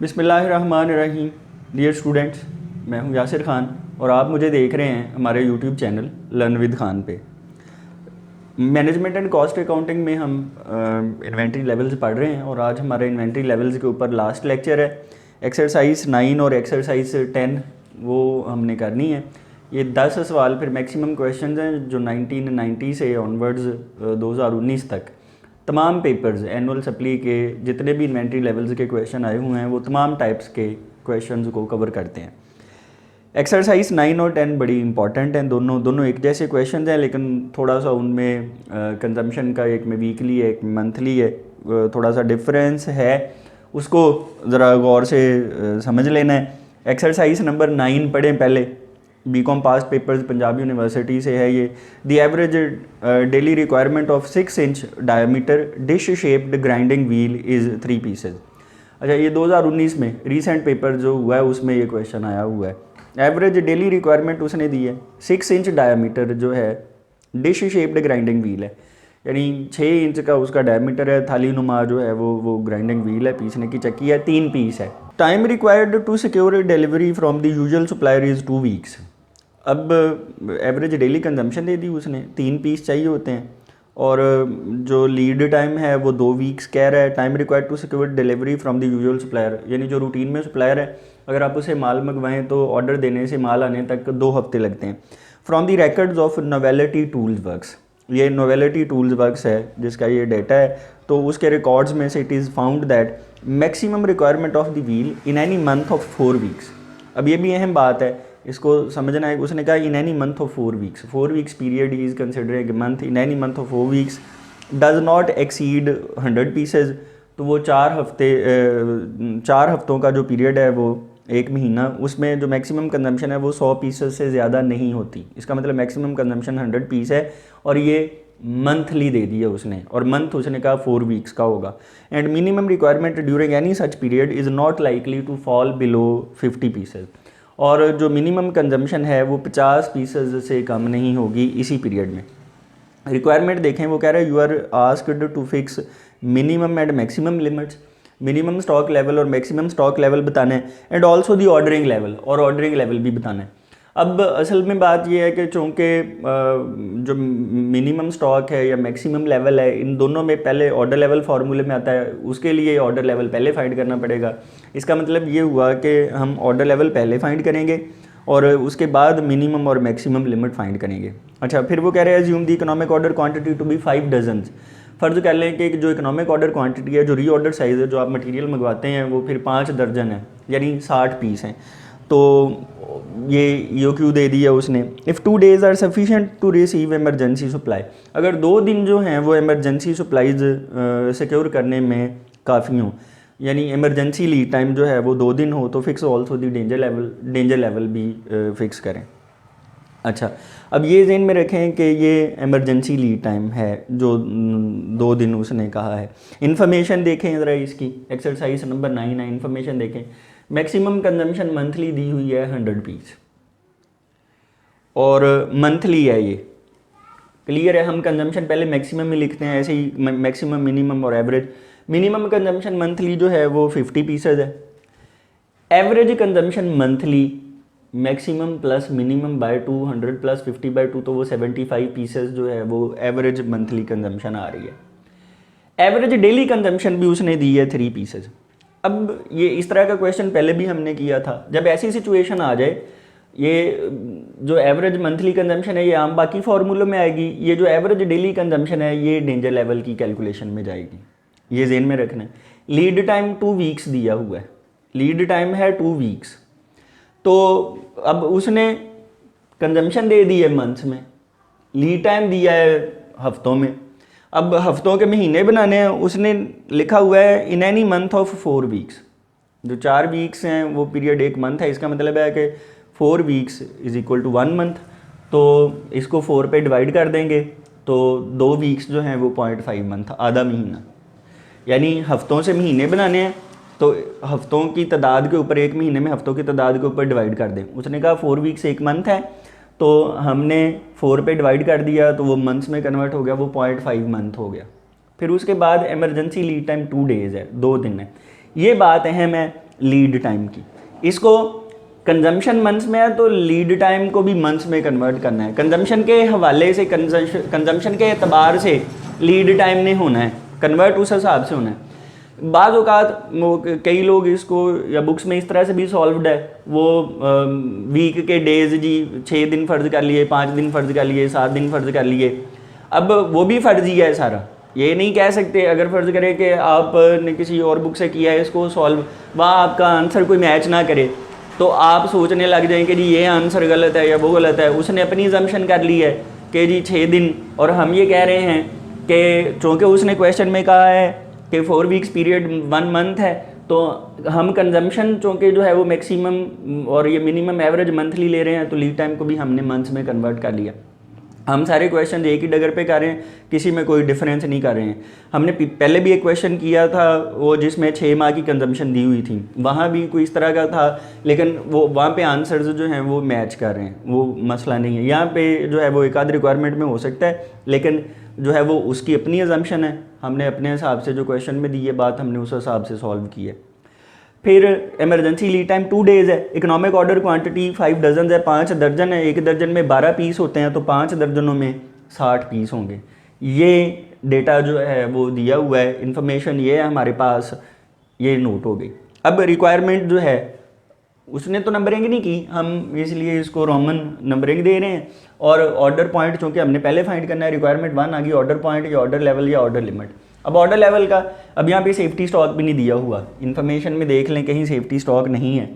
बिस्मिल्लाहिर्रहमानिर्रहीम। Dear students, मैं हूं यासिर ख़ान और आप मुझे देख रहे हैं हमारे YouTube channel learn with Khan पे। मैनेजमेंट एंड कॉस्ट अकाउंटिंग में हम इन्वेंट्री लेवल्स पढ़ रहे हैं और आज हमारे इन्वेंट्री लेवल्स के ऊपर लास्ट लेक्चर है। एक्सरसाइज 9 और एक्सरसाइज 10 वो हमने करनी है। ये 10 सवाल फिर मैक्सिमम क्वेश्चंस हैं जो 1990 से ऑनवर्ड्स 2019 तक तमाम पेपर्स एनुअल सप्ली के जितने भी इन्वेंट्री लेवल्स के क्वेश्चन आए हुए हैं वो तमाम टाइप्स के क्वेश्चंस को कवर करते हैं। एक्सरसाइज 9 और 10 बड़ी इंपॉर्टेंट हैं, दोनों एक जैसे क्वेश्चन हैं, लेकिन थोड़ा सा उनमें कंजम्पशन का एक में वीकली है एक में मंथली है, थोड़ा सा डिफरेंस है, उसको ज़रा गौर से समझ लेना है। एक्सरसाइज नंबर 9 पढ़ें पहले। BCom past papers Punjab University से है ये। The average daily requirement of 6 inch diameter dish shaped grinding wheel is 3 pieces. अच्छा, ये 2019 में रीसेंट पेपर जो हुआ है उसमें ये क्वेश्चन आया हुआ है। एवरेज डेली रिक्वायरमेंट उसने दी है 6 इंच डायमीटर जो है डिश शेप्ड ग्राइंडिंग व्हील है, यानी 6 इंच का उसका डायमीटर है। थाली नुमा जो है वो ग्राइंडिंग व्हील है, पीसने की चक्की है, 3 पीस है। Time required to secure delivery from the usual supplier is 2 weeks. अब एवरेज डेली कंजम्पशन दे दी उसने, 3 पीस चाहिए होते हैं और जो लीड टाइम है वो 2 वीक्स कह रहा है। Time required to secure delivery from the usual supplier, यानी जो रूटीन में सप्लायर है अगर आप उसे माल मंगवाएं तो ऑर्डर देने से माल आने तक 2 हफ्ते लगते हैं। From the records of novelty tools works, ये नोवेलिटी टूल्स वर्क्स है जिसका ये डाटा है, तो उसके रिकॉर्ड्स में से it is found that maximum requirement of the wheel in any month of 4 weeks. अब ये भी अहम बात है, इसको समझना है। उसने कहा in any month of 4 weeks, 4 weeks period is considering month, in any month of 4 weeks does not exceed 100 pieces. तो वो 4 हफ्तों का जो पीरियड है वो एक महीना, उसमें जो मैक्सिमम कंजम्पशन है वो 100 पीसेज से ज़्यादा नहीं होती। इसका मतलब मैक्सिमम कंजम्पशन 100 पीस है और ये मंथली दे दिया उसने, और मंथ उसने कहा 4 वीक्स का होगा। And minimum requirement during any such period is not likely to fall below 50 pieces, और जो मिनिमम कंजम्पशन है वो 50 पीसेज से कम नहीं होगी इसी पीरियड में। रिक्वायरमेंट देखें, वो कह रहा है you are asked to fix minimum and maximum limits, minimum stock level और मैक्सिमम स्टॉक लेवल बताना है, and also the ordering level, और ऑर्डरिंग लेवल भी बताना है। अब असल में बात यह है कि चूँकि जो मिनिमम स्टॉक है या मैक्सिमम लेवल है, इन दोनों में पहले ऑर्डर लेवल फार्मूले में आता है, उसके लिए ऑर्डर लेवल पहले फाइंड करना पड़ेगा। इसका मतलब ये हुआ कि हम ऑर्डर लेवल पहले फाइंड करेंगे और उसके बाद मिनिमम और मैक्सिमम लिमिट फाइंड करेंगे। अच्छा, फिर वो कह रहे हैं assume the economic order quantity to be 5 dozens. फ़र्ज़ कर लें कि जो इकोनॉमिक ऑर्डर क्वांटिटी है, जो री ऑर्डर साइज़ है, जो आप मटेरियल मंगवाते हैं वो फिर 5 दर्जन है, यानी 60 पीस हैं। तो ये EOQ दे दिया उसने। If 2 days are sufficient to receive emergency supply, अगर 2 दिन जो हैं वो एमरजेंसी सप्लाईज सिक्योर करने में काफ़ी हों, यानी एमरजेंसी लीड टाइम जो है वो 2 दिन हो, तो fix also the danger level भी फिक्स करें। अच्छा, अब ये ज़हन में रखें कि ये एमरजेंसी लीड टाइम है जो 2 दिन उसने कहा है। इन्फॉर्मेशन देखें ज़रा इसकी, एक्सरसाइज नंबर 9 है, इन्फॉर्मेशन देखें। मैक्सिमम कंजम्पशन मंथली दी हुई है 100 पीस और मंथली है, ये क्लियर है। हम कंजम्पशन पहले मैक्सिमम में लिखते हैं, ऐसे ही मैक्सिमम, मिनिमम और एवरेज। मिनिमम कंजम्पशन मंथली जो है वो 50 पीसेज है। Average consumption monthly maximum plus minimum by 2, 100 plus 50 by 2, तो वो 75 पीसेज जो है वो एवरेज मंथली कंजम्पशन आ रही है। एवरेज डेली कंजम्पशन भी उसने दी है 3 पीसेज। अब ये इस तरह का क्वेश्चन पहले भी हमने किया था। जब ऐसी सिचुएशन आ जाए, ये जो एवरेज मंथली कंजम्पशन है ये आम बाकी फार्मूलों में आएगी, ये जो एवरेज डेली कंजम्पशन है ये डेंजर लेवल की कैलकुलेशन में जाएगी, ये ज़हन में रखना है। लीड टाइम 2 वीक्स दिया हुआ है, लीड टाइम है 2 वीक्स। तो अब उसने कंजम्पशन दे दी है मंथ्स में, लीड टाइम दिया है हफ्तों में। अब हफ्तों के महीने बनाने हैं, उसने लिखा हुआ है in any month of 4 weeks. जो 4 वीक्स हैं वो पीरियड एक मंथ है, इसका मतलब है कि 4 weeks is equal to 1 month. तो इसको 4 पे डिवाइड कर देंगे तो 2 वीक्स जो हैं वो 0.5 मंथ, आधा महीना। यानी हफ्तों से महीने बनाने हैं तो हफ्तों की तादाद के ऊपर, एक महीने में हफ्तों की तादाद के ऊपर डिवाइड कर दें। उसने कहा 4 वीक्स एक मंथ है, तो हमने 4 पे डिवाइड कर दिया तो वो मंथ्स में कन्वर्ट हो गया, वो 0.5 मंथ हो गया। फिर उसके बाद एमरजेंसी लीड टाइम 2 days है, 2 दिन है। ये बात अहम है लीड टाइम की। इसको कंजम्पशन मंथ्स में है तो लीड टाइम को भी मंथ्स में कन्वर्ट करना है। कंजम्पशन के हवाले से, कंजम्पशन के एतबार से लीड टाइम नहीं होना है, कन्वर्ट उस हिसाब से होना है। बाज़ औक़ात कई लोग इसको या बुक्स में इस तरह से भी सॉल्व्ड है, वो वीक के डेज जी 6 दिन फ़र्ज़ कर लिए, 5 दिन फ़र्ज़ कर लिए, 7 दिन फ़र्ज़ कर लिए। अब वो भी फ़र्ज़ी है सारा, ये नहीं कह सकते अगर फ़र्ज़ करें कि आपने किसी और बुक से किया है इसको सॉल्व, वहाँ आपका आंसर कोई मैच ना करे तो आप सोचने लग जाएं कि जी ये आंसर गलत है या वो गलत है। उसने अपनी अजम्पशन कर ली है कि जी 6 दिन, और हम ये कह रहे हैं कि चूँकि उसने क्वेश्चन में कहा है कि 4 वीक्स पीरियड 1 मंथ है, तो हम कंजम्पशन चूँकि जो है वो मैक्सिमम और ये मिनिमम एवरेज मंथली ले रहे हैं, तो लीड टाइम को भी हमने मंथ्स में कन्वर्ट कर लिया। हम सारे क्वेश्चन एक ही डगर पे कर रहे हैं, किसी में कोई डिफरेंस नहीं कर रहे हैं। हमने पहले भी एक क्वेश्चन किया था वो जिसमें 6 माह की कंजम्पशन दी हुई थी, वहाँ भी कोई इस तरह का था, लेकिन वो वहाँ पे आंसर्स जो हैं वो मैच कर रहे हैं, वो मसला नहीं है। यहाँ पे जो है वो एक आध रिक्वायरमेंट में हो सकता है, लेकिन जो है वो उसकी अपनी अजम्पशन है, हमने अपने हिसाब से जो क्वेश्चन में दी है बात हमने उस हिसाब से सॉल्व की है। फिर इमरजेंसी लीड टाइम 2 डेज़ है। इकोनॉमिक ऑर्डर क्वांटिटी 5 डजन है, 5 दर्जन है, 1 दर्जन में 12 पीस होते हैं, तो 5 दर्जनों में 60 पीस होंगे। ये डेटा जो है वो दिया हुआ है, इन्फॉर्मेशन ये है हमारे पास, ये नोट हो गई। अब रिक्वायरमेंट जो है उसने तो नंबरिंग नहीं की, हम इसलिए इसको रोमन नंबरिंग दे रहे हैं। और ऑर्डर पॉइंट चूँकि हमने पहले फाइंड करना है, रिक्वायरमेंट 1 आ गई, ऑर्डर पॉइंट या ऑर्डर लेवल या ऑर्डर लिमिट। अब ऑर्डर लेवल का अब यहाँ पे सेफ्टी स्टॉक भी नहीं दिया हुआ, इन्फॉर्मेशन में देख लें कहीं सेफ्टी स्टॉक नहीं है,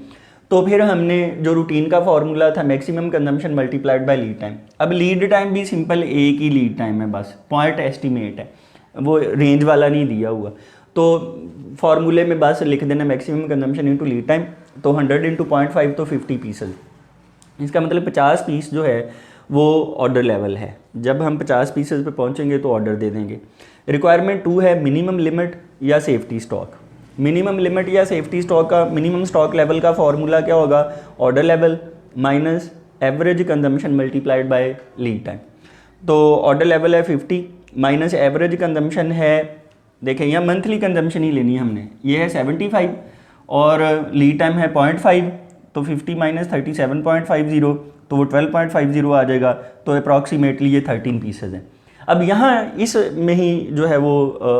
तो फिर हमने जो रूटीन का फार्मूला था maximum consumption multiplied by lead time. अब लीड टाइम भी सिंपल एक ही लीड टाइम है, बस पॉइंट एस्टिमेट है, वो रेंज वाला नहीं दिया हुआ। तो फार्मूले में बस लिख देना maximum consumption into lead time, तो 100 इंटू 0.5 तो 50 पीसेज। इसका मतलब 50 पीस जो है वो ऑर्डर लेवल है। जब हम 50 पीसेज पे पहुंचेंगे तो ऑर्डर दे देंगे। रिक्वायरमेंट 2 है मिनिमम लिमिट या सेफ्टी स्टॉक। मिनिमम लिमिट या सेफ्टी स्टॉक का मिनिमम स्टॉक लेवल का फॉर्मूला क्या होगा? Order level minus average consumption multiplied by lead time. तो ऑर्डर लेवल है 50 माइनस एवरेज कंजम्पशन है, देखें यहाँ मंथली कंजम्पशन ही लेनी है हमने, ये है 75 और लीड टाइम है 0.5, तो 50 माइनस 37.50 तो वो 12.50 आ जाएगा, तो अप्रॉक्सीमेटली ये 13 पीसेज हैं। अब यहाँ इस में ही जो है वो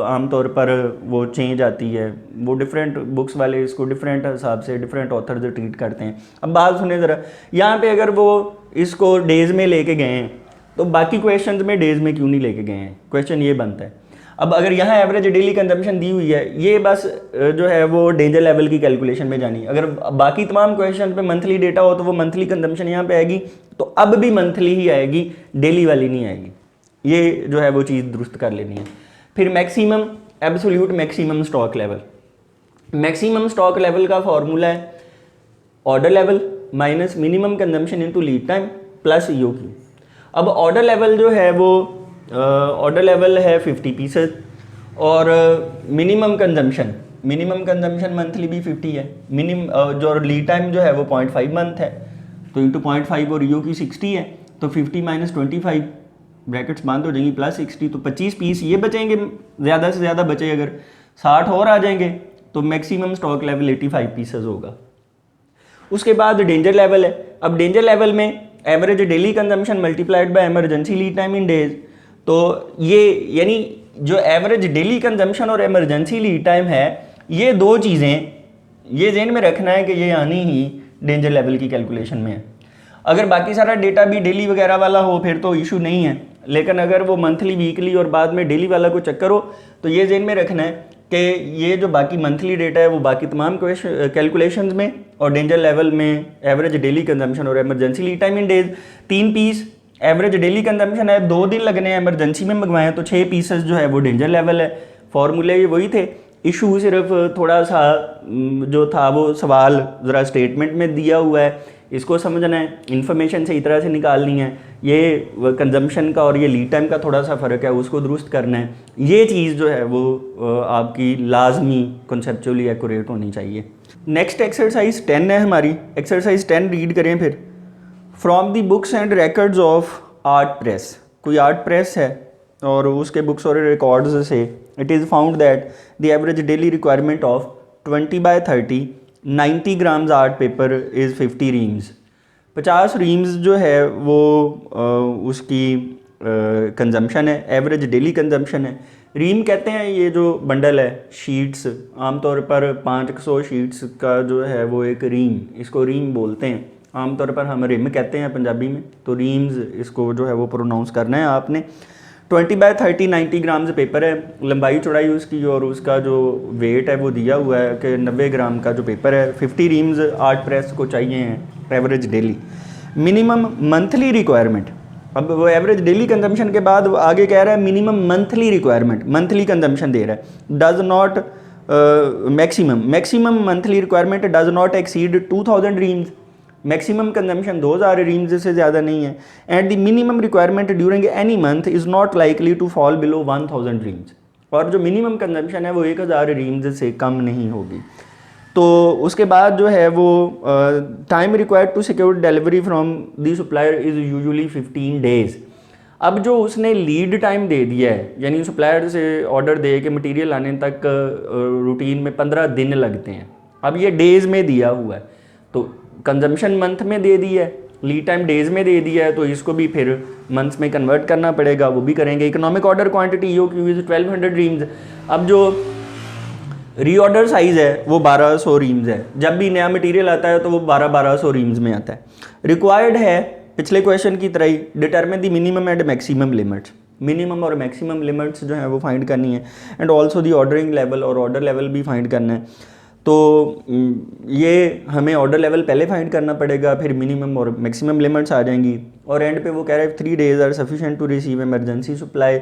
आमतौर पर वो चेंज आती है, वो डिफरेंट बुक्स वाले इसको डिफरेंट हिसाब से डिफरेंट ऑथर ट्रीट करते हैं। अब बात सुने ज़रा, यहाँ पे अगर वो इसको डेज़ में लेके गए हैं तो बाकी क्वेश्चंस में डेज़ में क्यों नहीं लेके गए हैं? क्वेश्चन ये बनता है। अब अगर यहाँ एवरेज डेली कंजम्पशन दी हुई है, ये बस जो है वो डेंजर लेवल की कैलकुलेशन में जानी। अगर बाकी तमाम क्वेश्चन पे मंथली डेटा हो तो वो मंथली कंजम्पशन यहाँ पे आएगी, तो अब भी मंथली ही आएगी, डेली वाली नहीं आएगी। ये जो है वो चीज़ दुरुस्त कर लेनी है। फिर maximum absolute maximum stock level. Maximum stock level का फॉर्मूला है order level minus minimum consumption into lead time plus EOQ। अब ऑर्डर लेवल जो है वो ऑर्डर लेवल है 50 पीसेस और मिनिमम कंजम्पशन मंथली भी 50 है। जो लीड टाइम जो है वो 0.5 मंथ है, तो इंटू 0.5 और EOQ 60 है, तो 50 माइनस 25 ब्रैकेट्स बंद हो जाएंगी प्लस 60, तो 25 पीस ये बचेंगे, ज़्यादा से ज़्यादा बचे अगर 60 और आ जाएंगे तो मैक्सिमम स्टॉक लेवल 85 पीसेस होगा। उसके बाद डेंजर लेवल है। अब डेंजर लेवल में average daily consumption multiplied by emergency lead time in days, तो ये यानी जो एवरेज डेली कंजम्पशन और इमरजेंसी लीड टाइम है, ये दो चीज़ें ये ज़हन में रखना है कि ये आनी ही डेंजर लेवल की कैलकुलेशन में है। अगर बाकी सारा डेटा भी डेली वगैरह वाला हो फिर तो इशू नहीं है, लेकिन अगर वो मंथली वीकली और बाद में डेली वाला को चक्कर हो तो ये ज़हन में रखना है कि ये जो बाकी मंथली डेटा है वो बाकी तमाम कैलकुलेशंस में और डेंजर लेवल में एवरेज डेली कंजम्पशन और emergency lead time in days 3 piece average daily consumption है, 2 दिन लगने हैं, इमरजेंसी में मंगवाएं तो 6 पीसेस जो है वो डेंजर लेवल है। फॉर्मूले ये वही थे, इशू सिर्फ थोड़ा सा जो था वो सवाल ज़रा स्टेटमेंट में दिया हुआ है, इसको समझना है, इन्फॉर्मेशन सही तरह से निकालनी है। ये कंजम्पशन का और ये लीड टाइम का थोड़ा सा फ़र्क है, उसको दुरुस्त करना है। ये चीज़ जो है वो आपकी लाजमी कॉन्सेप्चुअली एक्यूरेट होनी चाहिए। नेक्स्ट एक्सरसाइज 10 है हमारी। एक्सरसाइज 10 रीड करें फिर। From the books and records of art press. कोई आर्ट प्रेस है और उसके बुक्स और रिकॉर्ड्स से it is found that the average daily requirement of 20/30 90 grams art paper is 50 reams. 50 reams जो है वो उसकी कंजम्पशन है, एवरेज डेली कंजम्पशन है। रीम कहते हैं ये जो बंडल है शीट्स, आमतौर पर 500 शीट्स का जो है वो एक रीम, इसको रीम बोलते हैं। आमतौर पर हम रिम कहते हैं पंजाबी में, तो रीम्स इसको जो है वो प्रोनाउंस करना है आपने। 20 बाय 30 90 ग्राम्स पेपर है, लंबाई चौड़ाई उसकी, और उसका जो वेट है वो दिया हुआ है कि 90 ग्राम का जो पेपर है। 50 रीम्स आर्ट प्रेस को चाहिए हैं average daily. Minimum monthly requirement, अब वो एवरेज डेली कंजम्पशन के बाद वो आगे कह रहा है minimum monthly requirement, monthly consumption दे रहा है। Does not maximum monthly requirement does not exceed 2000 reams, maximum consumption 2000 reams से ज़्यादा नहीं है। And the minimum requirement during any month is not likely to fall below 1000 reams, और जो minimum consumption है वो 1000 रीम्स से कम नहीं होगी। तो उसके बाद जो है वो time required to secure delivery from the supplier is usually 15 days. अब जो उसने लीड टाइम दे दिया है, यानी सप्लायर से ऑर्डर दे के मटेरियल आने तक रूटीन में 15 दिन लगते हैं। अब ये डेज़ में दिया हुआ है, तो कंजम्पशन मंथ में दे दिया है, लीड टाइम डेज़ में दे दिया है, तो इसको भी फिर मंथ्स में कन्वर्ट करना पड़ेगा, वो भी करेंगे। Economic order quantity EOQ is 1200 reams. अब जो रीऑर्डर साइज़ है वो 1200 रीम्स है, जब भी नया मटेरियल आता है तो वो 1200 रीम्स में आता है। रिक्वायर्ड है पिछले क्वेश्चन की तरह ही, determine the minimum and maximum limits, minimum और मैक्सिमम लिमिट्स जो है वो फाइंड करनी है, and also the ordering level, और ऑर्डर लेवल भी फाइंड करना है। तो ये हमें ऑर्डर लेवल पहले फाइंड करना पड़ेगा, फिर मिनिमम और मैक्सिमम लिमिट्स आ जाएंगी, और एंड पे वो कह रहे हैं 3 days are sufficient to receive emergency supply,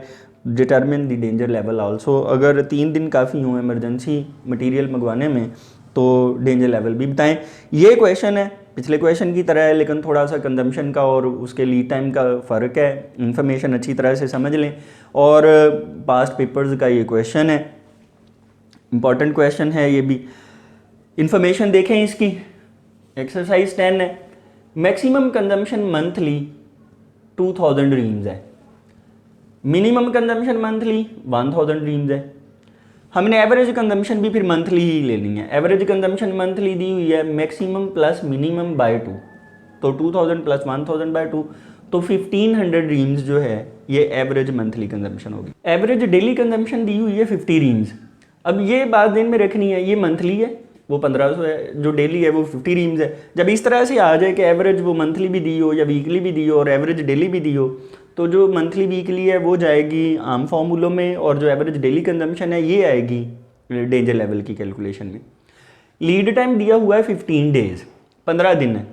determine the danger level also. अगर 3 दिन काफ़ी हों इमरजेंसी मटेरियल मंगवाने में तो डेंजर लेवल भी बताएं। ये क्वेश्चन है पिछले क्वेश्चन की तरह है, लेकिन थोड़ा सा कंजम्पशन का और उसके लीड टाइम का फ़र्क है। इन्फॉर्मेशन अच्छी तरह से समझ लें, और पास्ट पेपर्स का ये क्वेश्चन है, इंपॉर्टेंट क्वेश्चन है ये भी। इन्फॉर्मेशन देखें इसकी, एक्सरसाइज 10 है, मैक्सिमम कंजम्पशन मंथली 2000 रीम्स है, मिनिमम कंजम्पशन मंथली 1000 रीम्स है। हमने एवरेज कंजम्पशन भी फिर मंथली ही लेनी है। एवरेज कंजम्पशन मंथली दी हुई है मैक्सिमम प्लस मिनिमम बाय 2, तो 2000 प्लस 1000 बाय 2, तो 1500 रीम्स जो है ये एवरेज मंथली कंजम्पशन होगी। एवरेज डेली कंजम्पशन दी हुई है 50 रीम्स। अब ये बात दिन में रखनी है, ये मंथली है वो 1500 है, जो डेली है वो 50 रीम्स है। जब इस तरह से आ जाए कि एवरेज वो मंथली भी दी हो या वीकली भी दी हो और एवरेज डेली भी दी हो, तो जो मंथली वीकली है वो जाएगी आम फॉर्मूलों में, और जो एवरेज डेली कंजम्पशन है ये आएगी डेंजर लेवल की कैलकुलेशन में। लीड टाइम दिया हुआ है 15 डेज़, 15 दिन है।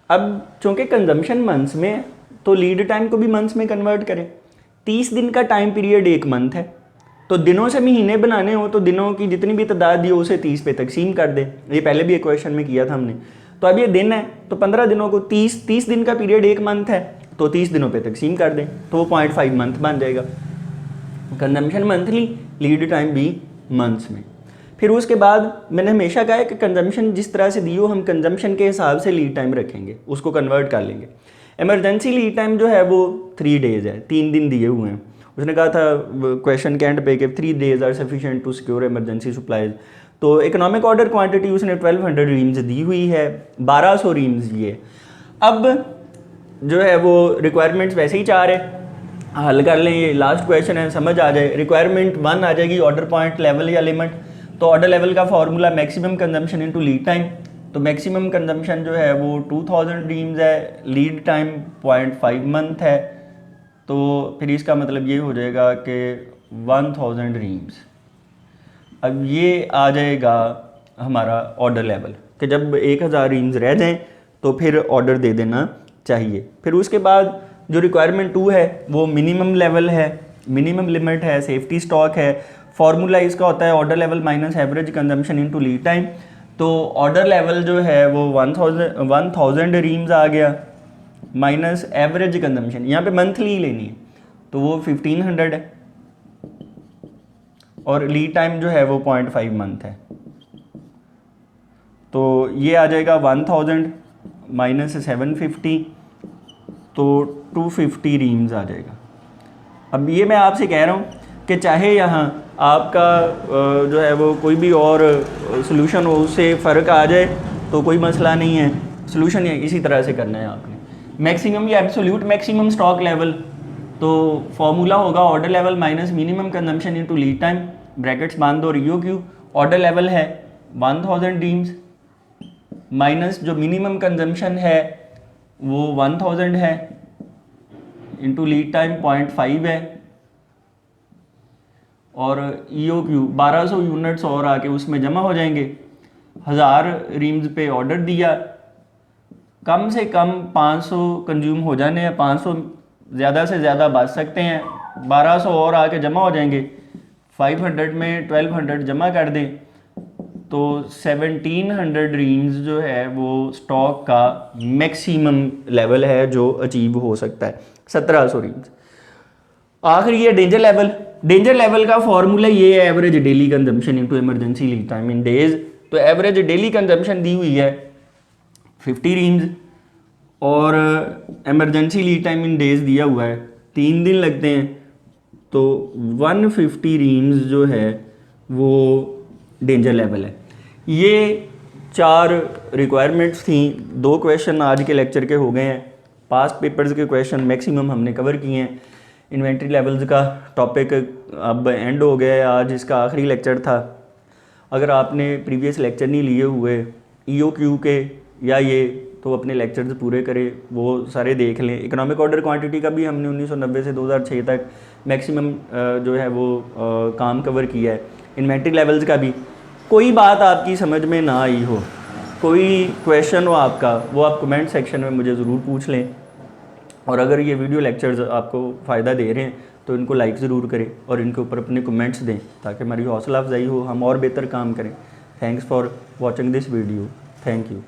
अब चूँकि कंजम्पशन मंथ्स में है तो लीड टाइम को भी मंथ्स में कन्वर्ट करें। 30 दिन का टाइम पीरियड एक मंथ है, तो दिनों से महीने बनाने हो तो दिनों की जितनी भी तादाद दी हो उसे 30 पे तकसीम कर दें। ये पहले भी एक क्वेश्चन में किया था हमने। तो अब ये दिन है तो 15 दिनों को 30 दिन का पीरियड एक मंथ है, तो 30 दिनों पे तकसीम कर दें तो वो 0.5 मंथ बन जाएगा। कंजम्पशन मंथली, लीड टाइम भी मंथ्स में। फिर उसके बाद मैंने हमेशा कहा है कि कंजम्पशन जिस तरह से दी हो हम कंजम्पशन के हिसाब से लीड टाइम रखेंगे, उसको कन्वर्ट कर लेंगे। इमरजेंसी लीड टाइम जो है वो 3 डेज़ है, 3 दिन दिए हुए हैं। उसने कहा था क्वेश्चन के एंड पे कि 3 days are sufficient to secure emergency supplies. तो इकोनॉमिक ऑर्डर क्वांटिटी उसने 1200 रीम्स दी हुई है, 1200 रीम्स ये। अब जो है वो रिक्वायरमेंट्स वैसे ही 4 है, हल कर लें, ये लास्ट क्वेश्चन है, समझ आ जाए। रिक्वायरमेंट 1 आ जाएगी ऑर्डर पॉइंट लेवल या लिमिट। तो ऑर्डर लेवल का formula maximum consumption into lead time, तो मैक्सिमम कंजम्पशन जो है वो 2000 रीम्स है, लीड टाइम 0.5 मंथ है, तो फिर इसका मतलब ये हो जाएगा कि 1000 रीम्स। अब ये आ जाएगा हमारा ऑर्डर लेवल कि जब 1000 रीम्स रह जाएं तो फिर ऑर्डर दे देना चाहिए। फिर उसके बाद जो रिक्वायरमेंट 2 है वो मिनिमम लेवल है, मिनिमम लिमिट है, सेफ्टी स्टॉक है। फार्मूला इसका होता है order level minus average consumption into lead time. तो ऑर्डर लेवल जो है वो 1000 रीम्स आ गया माइनस एवरेज कंजम्पशन, यहाँ पे मंथली ही लेनी है तो वो 1500 है, और लीड टाइम जो है वो 0.5 मंथ है। तो ये आ जाएगा 1000 माइनस 750, तो 250 रीम्स आ जाएगा। अब ये मैं आपसे कह रहा हूँ कि चाहे यहाँ आपका जो है वो कोई भी और सोल्यूशन हो उससे फ़र्क आ जाए तो कोई मसला नहीं है, सोल्यूशन इसी तरह से करना है आपने। मैक्सिमम या एब्सोल्यूट मैक्सिमम स्टॉक लेवल, तो फॉर्मूला होगा order level minus minimum consumption into lead time, brackets बांध दो, EOQ। ऑर्डर लेवल है 1000 ड्रीम्स माइनस जो मिनिमम कंजम्पशन है वो 1000 है इनटू लीड टाइम 0.5 है, और EOQ 1200 यूनिट्स और आके उसमें जमा हो जाएंगे। 1000 रीम्स पे ऑर्डर दिया, कम से कम 500 कंज्यूम हो जाने हैं, 500 ज़्यादा से ज़्यादा बच सकते हैं, 1200 और आके जमा हो जाएंगे। 500 में 1200 जमा कर दें तो 1700 रीम्स जो है वो स्टॉक का मैक्सिमम लेवल है जो अचीव हो सकता है, 1700 रीम्स। आखिरी है डेंजर लेवल। डेंजर लेवल का फॉर्मूला ये है average daily consumption into emergency lead time in days. तो एवरेज डेली कंजम्पशन दी हुई है 50 रीम्स और emergency lead time in days दिया हुआ है 3 दिन लगते हैं, तो 150 रीम्स जो है वो डेंजर लेवल है। ये 4 रिक्वायरमेंट्स थी। 2 क्वेश्चन आज के लेक्चर के हो गए हैं, पास्ट पेपर्स के क्वेश्चन मैक्सिमम हमने कवर किए हैं। इन्वेंट्री लेवल्स का टॉपिक अब एंड हो गया है, आज इसका आखिरी लेक्चर था। अगर आपने प्रीवियस लेक्चर नहीं लिए हुए EOQ के या ये, तो अपने लेक्चर्स पूरे करें, वो सारे देख लें। इकोनॉमिक ऑर्डर क्वांटिटी का भी हमने 1990 से 2006 तक मैक्सिमम जो है वो काम कवर किया है। इन्वेंट्री लेवल्स का भी कोई बात आपकी समझ में ना आई हो, कोई क्वेश्चन हो आपका, वो आप कमेंट सेक्शन में मुझे ज़रूर पूछ लें। और अगर ये वीडियो लेक्चर्स आपको फ़ायदा दे रहे हैं तो इनको लाइक ज़रूर करें और इनके ऊपर अपने कमेंट्स दें ताकि हमारी हौसला अफजाई हो, हम और बेहतर काम करें। Thanks for watching this video. Thank you.